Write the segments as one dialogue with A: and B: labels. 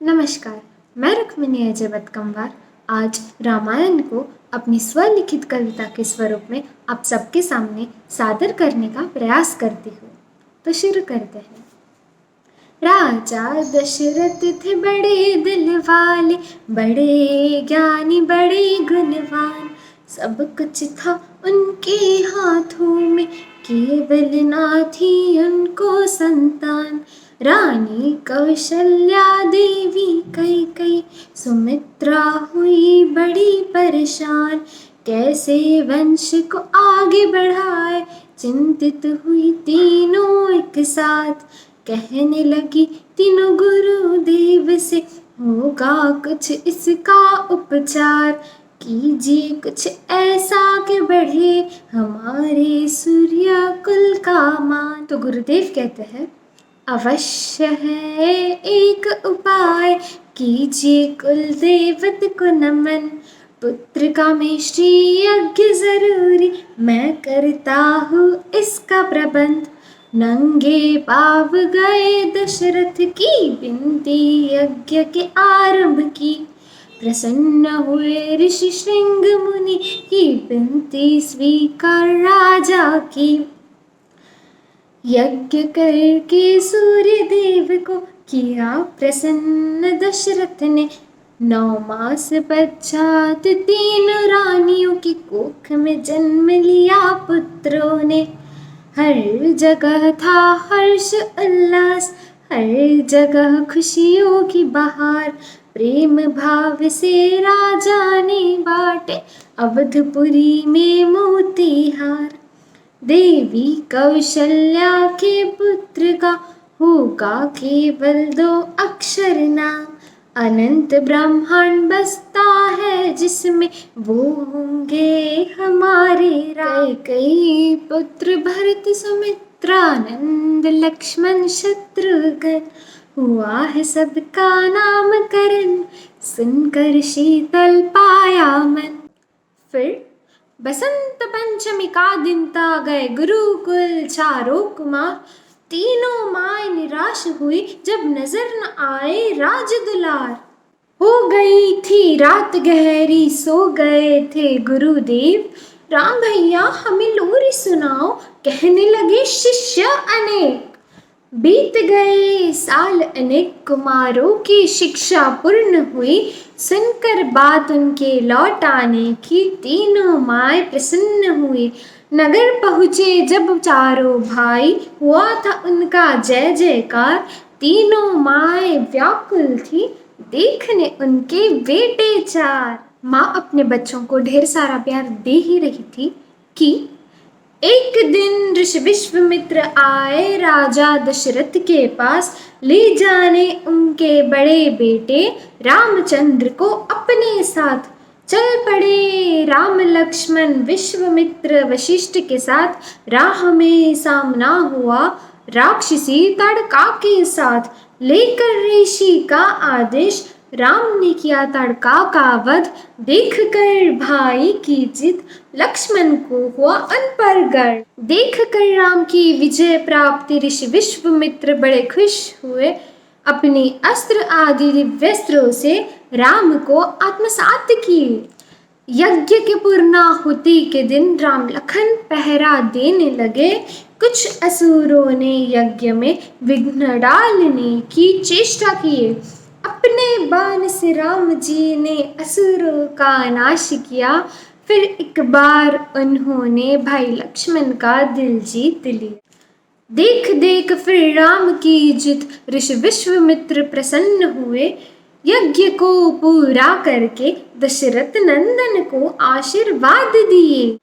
A: नमस्कार, मैं रुक्मिणी अजय बतकंवार आज रामायण को अपनी स्वलिखित कविता के स्वरूप में आप सबके सामने सादर करने का प्रयास करती हूँ। तो शुरू करते हैं। राजा दशरथ थे बड़े दिल वाले, बड़े ज्ञानी बड़े गुणवान। सब कुछ था उनके हाथों में, केवल ना थी उनको संतान। रानी कौशल्या देवी कैकेयी, सुमित्रा हुई बड़ी परेशान। कैसे वंश को आगे बढ़ाए, चिंतित हुई तीनों एक साथ। कहने लगी तीनों गुरुदेव से, होगा कुछ इसका उपचार। कीजिए कुछ ऐसा कि बढ़े हमारे सूर्य कुल का मान। तो गुरुदेव कहते हैं, अवश्य है एक उपाय, कीजिए कुल देवत को नमन। पुत्र का में श्री यज्ञ जरूरी, मैं करता हूँ इसका प्रबंध। नंगे पाव गए दशरथ की, बिनती यज्ञ के आरंभ की। प्रसन्न हुए ऋषि श्रृंग मुनि, की बिनती स्वीकार राजा की। यज्ञ करके सूर्य देव को किया प्रसन्न दशरथ ने। 9 मास पश्चात 3 रानियों की कोख में जन्म लिया पुत्रों ने। हर जगह था हर्ष उल्लास, हर जगह खुशियों की बहार। प्रेम भाव से राजा ने बांटे, अवधपुरी में मोतीहार। देवी कौशल्या के पुत्र का होगा केवल 2 अक्षर नाम। अनंत ब्रह्मांड बसता है जिसमें, वो होंगे हमारे राम। कई पुत्र भरत सुमित्रा, नंद लक्ष्मण शत्रुघ्न। हुआ है सबका नामकरण, सुनकर शीतल पाया मन। फिर बसंत पंचमी का दिन था, गए गुरुकुल चारों कुमार। तीनों माए निराश हुई, जब नजर न आए राज दुलार। हो गई थी रात गहरी, सो गए थे गुरुदेव। राम भैया हमें लोरी सुनाओ, कहने लगे शिष्य अनेक। बीत गए साल अनेक, कुमारों की शिक्षा पूर्ण हुई। सुनकर बात उनके लौट आने की, तीनों माए प्रसन्न हुई। नगर पहुँचे जब चारों भाई, हुआ था उनका जय जयकार। तीनों माए व्याकुल थी, देखने उनके बेटे 4। माँ अपने बच्चों को ढेर सारा प्यार दे ही रही थी कि एक दिन ऋषि विश्वामित्र आए राजा दशरथ के पास, ले जाने उनके बड़े बेटे रामचंद्र को अपने साथ। चल पड़े राम लक्ष्मण विश्वामित्र वशिष्ठ के साथ। राह में सामना हुआ राक्षसी ताड़का के साथ। लेकर ऋषि का आदेश, राम ने किया ताड़का का वध। देख कर भाई की जिद, लक्ष्मण को हुआ उन पर गर्व। देख कर राम की विजय प्राप्ति, ऋषि विश्वामित्र बड़े खुश हुए। अपनी अस्त्र आदि दिव्यस्त्रों से राम को आत्मसात किए। यज्ञ के पूर्णाहुति के दिन राम लखन पहरा देने लगे। कुछ असुरों ने यज्ञ में विघ्न डालने की चेष्टा की। अपने बाण से राम जी ने असुरों का नाश किया। फिर एक बार उन्होंने भाई लक्ष्मण का दिल जीत लिया। देख देख फिर राम की जित, ऋषि विश्वामित्र प्रसन्न हुए। यज्ञ को पूरा करके दशरथ नंदन को आशीर्वाद दिए।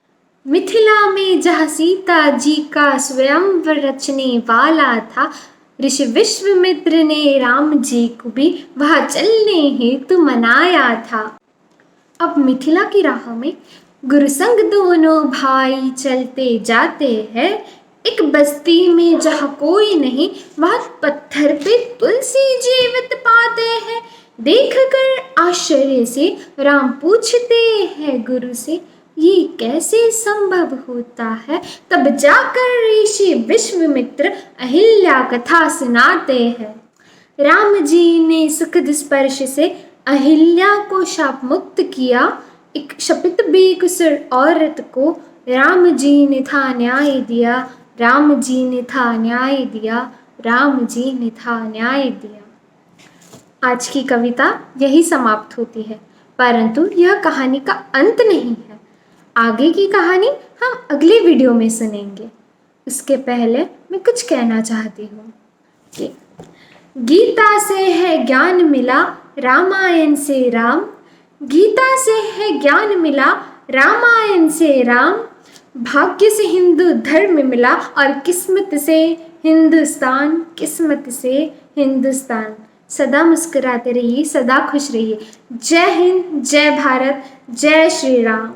A: मिथिला में जहाँ सीता जी का स्वयंवर रचने वाला था, ऋषि विश्वामित्र ने राम जी को भी वहाँ चलने हेतु मनाया था। अब मिथिला की राह में गुरुसंग दोनों भाई चलते जाते हैं। एक बस्ती में जहाँ कोई नहीं, वहाँ पत्थर पे तुलसी जीवित पाते हैं। देखकर आश्चर्य से राम पूछते हैं गुरु से, ये कैसे संभव होता है। तब जाकर ऋषि विश्वामित्र अहिल्या कथा सुनाते हैं। राम जी ने सुखद स्पर्श से अहिल्या को शाप मुक्त किया। एक शपित बेकसूर औरत को राम जी ने था न्याय दिया। राम जी ने था न्याय दिया। राम जी ने था न्याय दिया। आज की कविता यही समाप्त होती है, परंतु यह कहानी का अंत नहीं है। आगे की कहानी हम अगले वीडियो में सुनेंगे। उसके पहले मैं कुछ कहना चाहती हूँ कि गीता से है ज्ञान मिला, रामायण से राम। गीता से है ज्ञान मिला, रामायण से राम। भाग्य से हिंदू धर्म मिला और किस्मत से हिंदुस्तान, किस्मत से हिंदुस्तान। सदा मुस्कुराते रहिए, सदा खुश रहिए। जय हिंद, जय भारत, जय श्री राम।